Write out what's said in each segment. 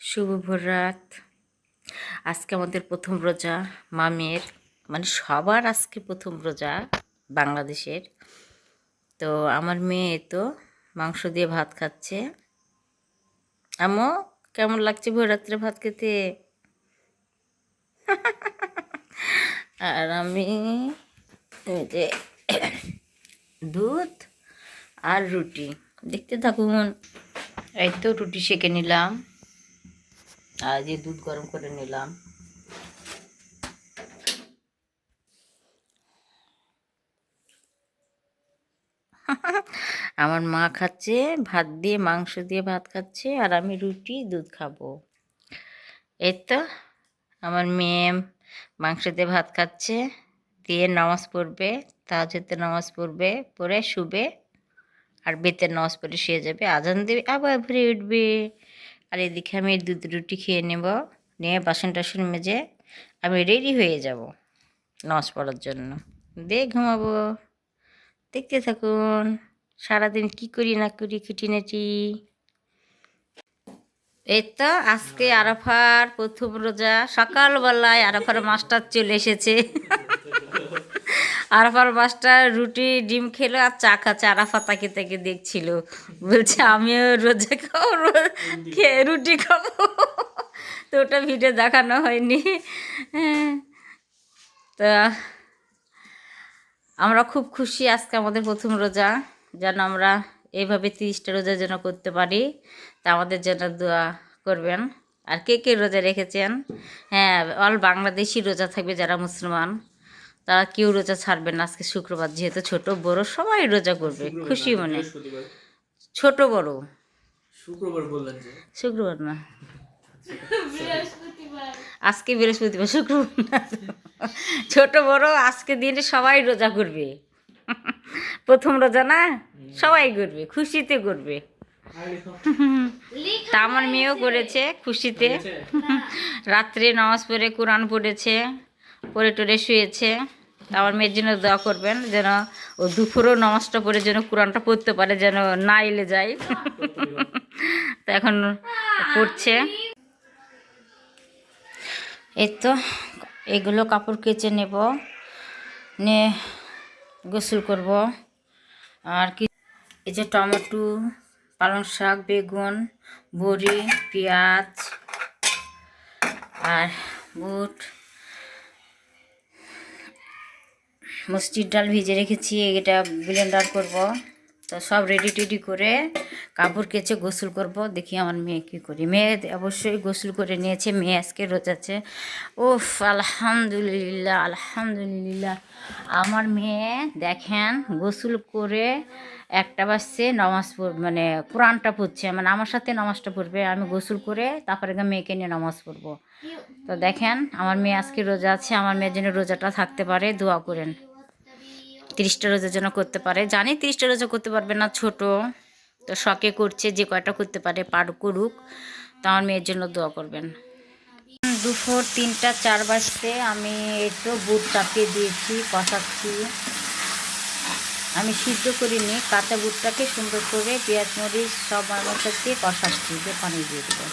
শুভ ভোররাত। আজকে আমাদের প্রথম রোজা মামের, মানে সবার আজকে প্রথম রোজা বাংলাদেশের। তো আমার মেয়ে তো মাংস দিয়ে ভাত খাচ্ছে। আমো, কেমন লাগছে ভোররাত্রে ভাত খেতে? আর আমি এই যে দুধ আর রুটি, দেখতে থাকুন। এই তো রুটি সেঁকে নিলাম আর যে দুধ গরম করে নিলাম। আমার মা খাচ্ছে ভাত দিয়ে, মাংস দিয়ে ভাত খাচ্ছে, আর আমি রুটি দুধ খাবো। এই তো আমার মেয়ে মাংস দিয়ে ভাত খাচ্ছে, দিয়ে নামাজ পড়বে, তাহাজ্জুদের নামাজ পড়বে, পড়ে শুবে, আর বেতের নামাজ পড়ে শুয়ে যাবে, আজান দেবে আবার ভরে উঠবে। আর এদিকে আমি দুধ রুটি খেয়ে নেব, নিয়ে বাসন টাসন মেজে আমি রেডি হয়ে যাব নামাজ পড়ার জন্য, দিয়ে ঘুমাবো। দেখতে থাকুন সারাদিন কি করি না করি খুঁটিনাটি। এই তো আজকে আরাফার প্রথম রোজা। সকালবেলায় আরাফার মাস্টার চলে এসেছে। আরাফার মাস্টার রুটি ডিম খেলো আর চা খাচ্ছে। আরাফা তাকে তাকে দেখছিল, বলছে আমিও রোজা খাবো, খেয়ে রুটি খাবো। তো ওটা ভিডিও দেখানো হয়নি। তা আমরা খুব খুশি আজকে আমাদের প্রথম রোজা, যেন আমরা এইভাবে 30টা রোজা যেন করতে পারি। তা আমাদের জন্য দোয়া করবেন। আর কে কে রোজা রেখেছেন? হ্যাঁ, অল বাংলাদেশি রোজা থাকবে, যারা মুসলমান তারা কেউ রোজা ছাড়বেন না। আজকে শুক্রবার, যেহেতু ছোট বড় সবাই রোজা করবে খুশি মনে। ছোট বড় শুক্রবার বললেন যে? শুক্রবার না, আজকে বৃহস্পতিবার, শুক্রবার না। ছোট বড় আজকে দিনে সবাই রোজা করবে। প্রথম রোজা না, সবাই করবে, খুশিতে করবে। তা আমার মেয়েও করেছে খুশিতে। রাত্রে নামাজ পড়ে কোরআন পড়েছে, পড়ে টরে শুয়েছে। আমার মেয়ের জন্য দোয়া করবেন, যেন ও দুপুরও নামাজটা পড়ে যেন কোরআনটা পড়তে পারে, যেন না এলে যায়। তা এখন পড়ছে। এই তো এগুলো কাপড় কেচে নেব, নিয়ে গোসল করব। আর কি, এই যে টমেটো, পালং শাক, বেগুন, বড়ি, পেঁয়াজ আর বুট, মসুরির ডাল ভিজে রেখেছি, এটা ব্লেন্ডার করব। তো সব রেডি টেডি করে কাপড় কেচে গোসল করব। দেখি আমার মেয়ে কী করি। মেয়ে অবশ্যই গোসল করে নিয়েছে, মেয়ে আজকে রোজাছে। উফ, আলহামদুলিল্লাহ আলহামদুলিল্লাহ। আমার মেয়ে দেখেন গোসল করে 1টা বাজছে, নামাজ মানে কোরআনটা পড়ছে, মানে আমার সাথে নামাজটা পড়বে। আমি গোসল করে তারপরে মেয়েকে নিয়ে নামাজ পড়বো। তো দেখেন আমার মেয়ে আজকে রোজা আছে। আমার মেয়ের জন্য রোজাটা থাকতে পারে, দোয়া করেন। 30টা রোজা যেন করতে পারে। জানি 30টা রোজা করতে পারবে না, ছোট তো, শখে করছে, যে কয়টা করতে পারে করুক। তো আমার মেয়ের জন্য দোয়া করবেন। দুপুর 3টা 4 বাজতে আমি একটু বুট চাপিয়ে দিয়েছি, কষাচ্ছি। আমি সিদ্ধ করিনি, কাঁচা বুটটাকে সুন্দর করে পেঁয়াজ মরিচ সব মশলা দিয়ে কষাচ্ছি, দিয়ে পানি দিয়ে দেবো।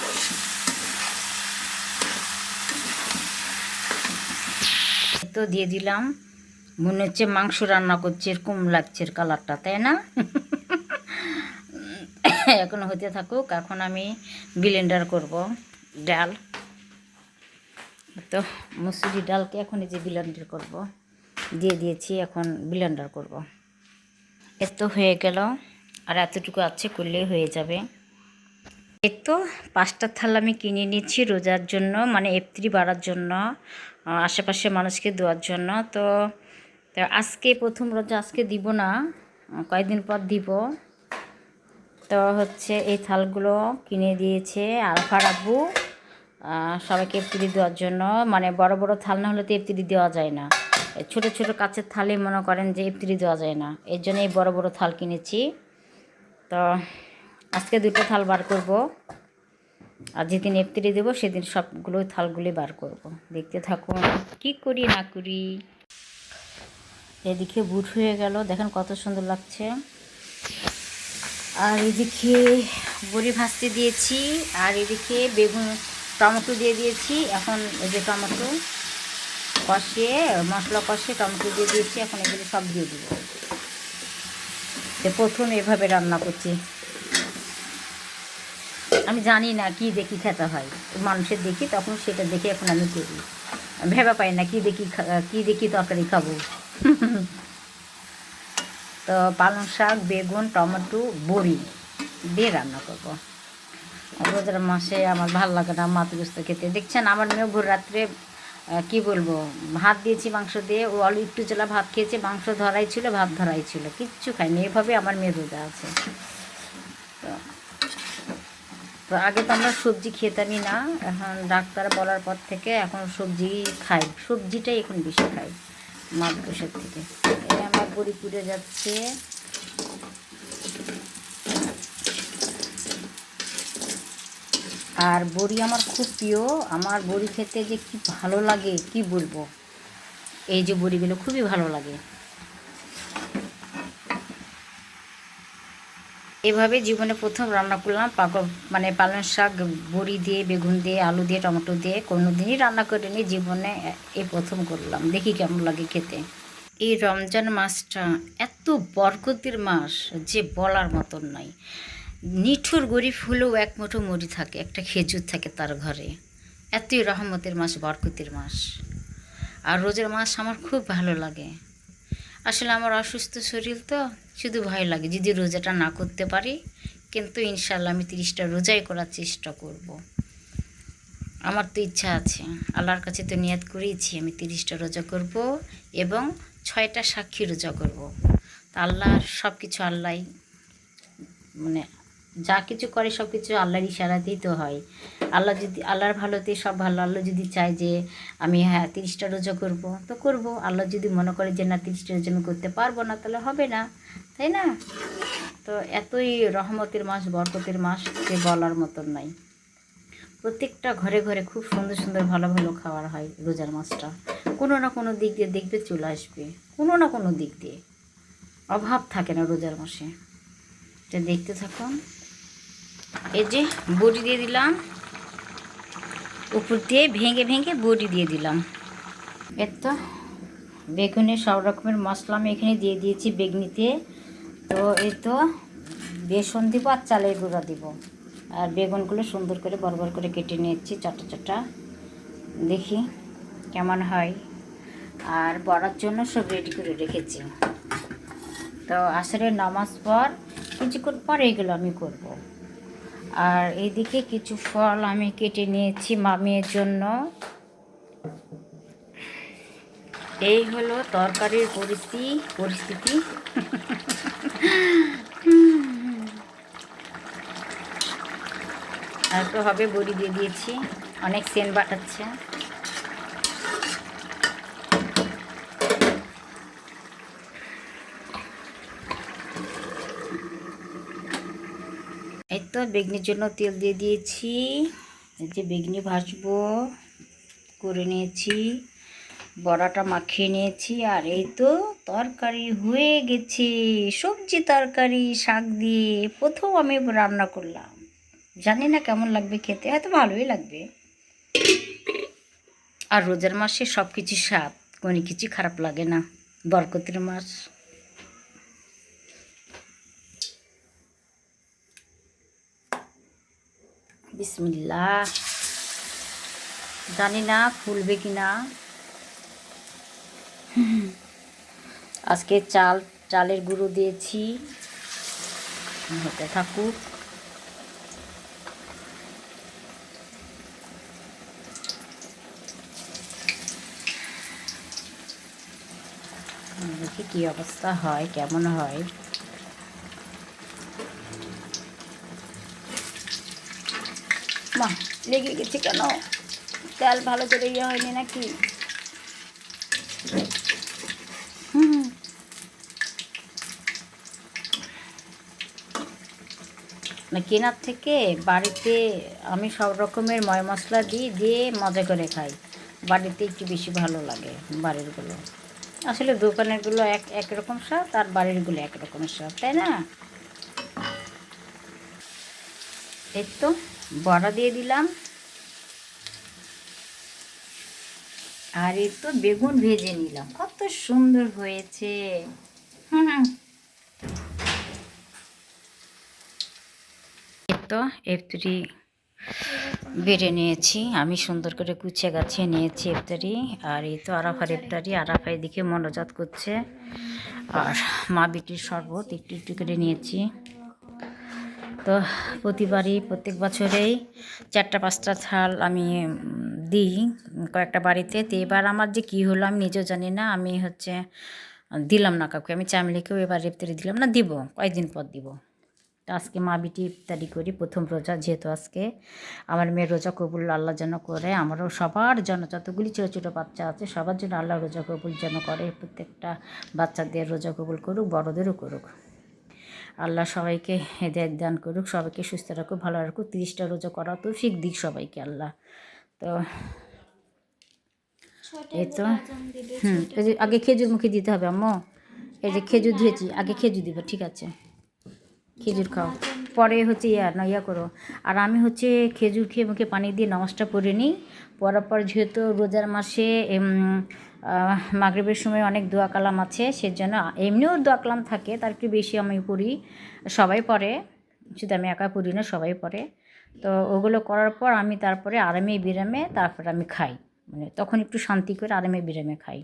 তো দিয়ে দিলাম, মনে হচ্ছে মাংস রান্না করছে, এরকম লাগছে কালারটা, তাই না? এখন হতে থাকুক। এখন আমি ব্লেন্ডার করব ডাল। তো মুসুরি ডালকে এখন এই যে ব্লেন্ডার করব, দিয়ে দিয়েছি, এখন ব্লেন্ডার করব। এত হয়ে গেল, আর এতটুকু আছে, করলেই হয়ে যাবে। এই তো 5টা থাল আমি কিনে নিচ্ছি রোজার জন্য, মানে ইফতারি বাড়ার জন্য, আশেপাশে মানুষকে দেওয়ার জন্য। তো আজকে প্রথম রোজা, আজকে দিব না, কয়েকদিন পর দিব। তো হচ্ছে এই থালগুলো কিনে দিয়েছে আরাফার আব্বু সবাইকে ইফতারি দেওয়ার জন্য। মানে বড় বড় থাল না হলে তো ইফতারি দেওয়া যায় না, ছোট ছোট কাচের থালে মনে করেন যে ইফতারি দেওয়া যায় না, এর জন্য এই বড় বড় থাল কিনেছি। তো আজকে 2টা থাল বার করব, আর যেদিন ইফতারি দেবো সেদিন সবগুলো থালগুলি বার করব। দেখতে থাকুন কি করি না করি। এদিকে বুট হয়ে গেল, দেখেন কত সুন্দর লাগছে। আর এদিকে বড়ি ভাজতে দিয়েছি, আর এদিকে বেগুন টমেটো দিয়ে দিয়েছি। এখন এই যে টমেটো কষিয়ে, মশলা কষিয়ে টমেটো দিয়ে দিয়েছি, এখন এগুলো সব দিয়ে দিব। প্রথম এভাবে রান্না করছি। আমি জানি না কী দেখি খেতে হয়, মানুষের দেখি, তখন সেটা দেখে এখন আমি করি। ভেবে পাই না কী দেখি তরকারি খাবো। তো পালং শাক, বেগুন, টমেটো, বড়ি দিয়ে রান্না করবো। রোজার মাসে আমার ভালো লাগে না মাছ গোস্ত খেতে। দেখছেন আমার মেয়ে ভোর রাত্রে কী বলবো, ভাত দিয়েছি মাংস দিয়ে, ও আলু একটু চলা ভাত খেয়েছে, মাংস ধরাই ছিল, ভাত ধরাই ছিল, কিচ্ছু খায়নি। এভাবে আমার মেয়ে রোজা আছে। তো আগে তো আমরা সবজি খেতামই না, এখন ডাক্তার বলার পর থেকে এখন সবজি খাই, সবজিটাই এখন বেশি খাই মাছ গোসের থেকে। এই আমার বড়ি পুড়ে যাচ্ছে। আর বড়ি আমার খুব প্রিয়, আমার বড়ি খেতে যে কি ভালো লাগে কি বলবো। এই যে বড়িগুলো খুবই ভালো লাগে। এভাবে জীবনে প্রথম রান্না করলাম মানে পালং শাক বড়ি দিয়ে, বেগুন দিয়ে, আলু দিয়ে, টমেটো দিয়ে। কোনো দিনই রান্না করিনি, জীবনে এই প্রথম করলাম, দেখি কেমন লাগে খেতে। এই রমজান মাসটা এত বরকতের মাস যে বলার মতন নয়। নিঠুর গরিব হলেও এক মুঠো মুড়ি থাকে, একটা খেজুর থাকে তার ঘরে। এতই রহমতের মাস, বরকতের মাস। আর রোজার মাস আমার খুব ভালো লাগে। আসলে আমার অসুস্থ শরীর, তো শুধু ভয় লাগে যদি রোজাটা না করতে পারি। কিন্তু ইনশাল্লাহ আমি 30টা রোজাই করার চেষ্টা করব। আমার তো ইচ্ছা আছে, আল্লাহর কাছে তো নিয়াত করেইছি আমি 30টা রোজা করব এবং 6টা সাক্ষী রোজা করব। তা আল্লাহর সব কিছু আল্লাহ, মানে যা কিছু করে সব কিছু আল্লাহর ইশারাতেই তো হয়। আল্লাহ যদি, আল্লাহর ভালোতেই সব ভালো। আল্লাহ যদি চায় যে আমি 30টা রোজা করব তো করব। আল্লাহ যদি মনে করে যে না 30টা রোজা আমি করতে পারবো না, তাহলে হবে না, তাই না? তো এতই রহমতের মাস, বরকতের মাস যে বলার মতন নাই। প্রত্যেকটা ঘরে ঘরে খুব সুন্দর সুন্দর ভালো ভালো খাবার হয় রোজার মাসটা। কোনো না কোনো দিক দিয়ে দেখবে চলে আসবে, কোনো না কোনো দিক দিয়ে অভাব থাকে না রোজার মাসে। এটা দেখতে থাকুন। এই যে বড়ি দিয়ে দিলাম, উপর দিয়ে ভেঙে ভেঙে বড়ি দিয়ে দিলাম। এর তো বেগুনের সব রকমের মশলা আমি এখানে দিয়ে দিয়েছি বেগনিতে। তো এই তো বেসন দিব আর চালের গুঁড়া দিব। আর বেগুনগুলো সুন্দর করে বড় বড় করে কেটে নিয়েছি, চটা চটা। দেখি কেমন হয়। আর বড়ার জন্য সব রেডি করে রেখেছি। তো আসরের নামাজ পর কিছুক্ষণ পর এগুলো আমি করব। আর এইদিকে কিছু ফল আমি কেটে নিয়েছি মামির জন্য। এই হলো তরকারির পরিস্থিতি। আর তো হবে, বড়ি দিয়ে দিয়েছি, অনেক সেন্ট বাটাচ্ছে। এই তো বেগনির জন্য তেল দিয়ে দিয়েছি। এই যে বেগনি ভাজবো করে নিয়েছি, বড়াটা মাখিয়ে নিয়েছি। আর এই তো তরকারি হয়ে গেছে, সবজি তরকারি শাক দিয়ে প্রথম আমি রান্না করলাম। জানি না কেমন লাগবে খেতে, হয়তো ভালোই লাগবে। আর রোজার মাসে সব কিছু স্বাদ, কোনো কিছু খারাপ লাগে না, বরকতের মাস। বিসমিল্লাহ। জানি না ফুলবে কি না। আজকে চালের গুঁড়ো দিয়েছি, হতে থাকুক। দেখি কী অবস্থা হয়, কেমন হয়। মা লেগে গেছে কেন? তেল ভালো করে ইয়ে হয়নি নাকি? না, কেনার থেকে বাড়িতে আমি সব রকমের ময় মশলা দিয়ে মজা করে খাই। বাড়িতে একটু বেশি ভালো লাগে বাড়িরগুলো। আসলে দোকানেরগুলো একরকম স্বাদ, আর বাড়িরগুলো একরকমের স্বাদ, তাই না? এই তো বড়া দিয়ে দিলাম, আর এই তো বেগুন ভেজে নিলাম, কত সুন্দর হয়েছে। হুম, এই তো ইফতারি বেড়ে নিয়েছি আমি, সুন্দর করে গুছিয়ে গাছিয়ে নিয়েছি ইফতারি। আর এই তো আরাফার ইফতারি, আরাফা এদিকে মনোজাত করছে। আর মা বিটির শরবত একটু একটু করে নিয়েছি। তো প্রতিবারই প্রত্যেক বছরেই 4-5টা থাল আমি দিই কয়েকটা বাড়িতে। তো এবার আমার যে কী হলো আমি নিজেও জানি না, আমি হচ্ছে দিলাম না কাউকে, আমি চামিলিকেও এবার ইফতারি দিলাম না, দিব কয়েকদিন পর দিব। তো আজকে মা বিটি ইফতারি করি, প্রথম রোজা যেহেতু আজকে আমার মেয়ের রোজা কবুল আল্লাহ যেন করে, আমারও সবার জন্য যতগুলি ছোটো ছোটো বাচ্চা আছে সবার জন্য আল্লাহ রোজা কবুল যেন করে, প্রত্যেকটা বাচ্চাদের রোজা কবুল করুক, বড়োদেরও করুক। আল্লাহ সবাইকে হেদায়েত দান করুক, সবাইকে সুস্থ রাখুক, ভালো রাখুক, 30টা রোজা করা তৌফিক দিক সবাইকে আল্লাহ। তো এই তো এই যে আগে খেজুর মুখে দিতে হবে আম্মু, এই যে খেজুর ধুয়েছি, আগে খেজুর দিব, ঠিক আছে খেজুর খাও, পরে হচ্ছে ইয়া করো। আর আমি হচ্ছে খেজুর খেয়ে মুখে পানি দিয়ে নামাজটা পড়ে নিই, পড়ার পর যেহেতু রোজার মাসে মাগরিবের সময় অনেক দোয়া কালাম আছে, সেজন্য এমনিও দোয়া কালাম থাকে, তার একটু বেশি আমি পড়ি, সবাই পড়ে, শুধু আমি একা পড়ি না সবাই পড়ে। তো ওগুলো করার পর আমি তারপরে আরামে বিরামে তারপরে আমি খাই, মানে তখন একটু শান্তি করে আরামে বিরামে খাই,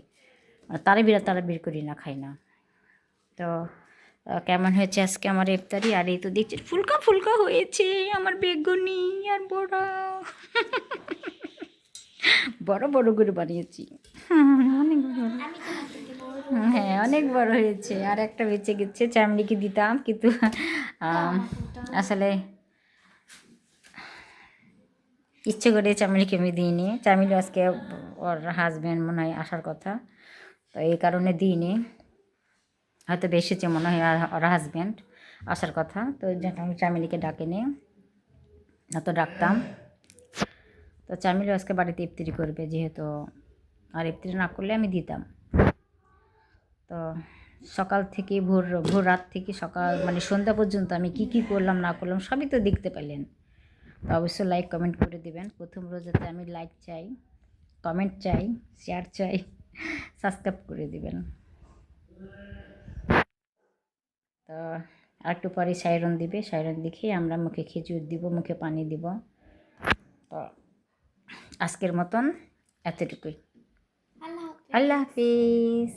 তারা বের করি না, খাই না। তো কেমন হয়েছে আজকে আমার ইফতারি? আর এই তো দেখছি ফুলকা ফুলকা হয়েছে আমার বেগুনি আর বড়া, বড় বড় করে বানিয়েছি। অনেক বড়, হ্যাঁ অনেক বড় হয়েছে, আর একটা বেঁচে গেছে, চামড়িকে দিতাম কিন্তু আসলে ইচ্ছে করে চামড়িকে আমি দিইনি, চামড়ি আজকে ওর হাজব্যান্ড মনে হয় আসার কথা, তো এই কারণে দিইনি, হয়তো বেসেছে মনে হয় ওর হাজব্যান্ড আসার কথা, তো ওই জন্য আমি চামেলিকে ডাকিনি, না তো ডাকতাম। তো চামেলি আজকে বাড়িতে ইফতারি করবে যেহেতু, আর ইফতারি না করলে আমি দিতাম। তো সকাল থেকে ভোর ভোর রাত থেকে সকাল মানে সন্ধ্যা পর্যন্ত আমি কি কি করলাম না করলাম সবই তো দেখতে পেলেন। তো অবশ্যই লাইক কমেন্ট করে দেবেন, প্রথম রোজাতে আমি লাইক চাই, কমেন্ট চাই, শেয়ার চাই, সাবস্ক্রাইব করে দেবেন। তো আর একটু পরে সাইরন দিবে, সাইরন দেখে আমরা মুখে খেজুর দিব, মুখে পানি দিব। তো আজকের মতন এতটুকুই, আল্লাহ হাফিজ।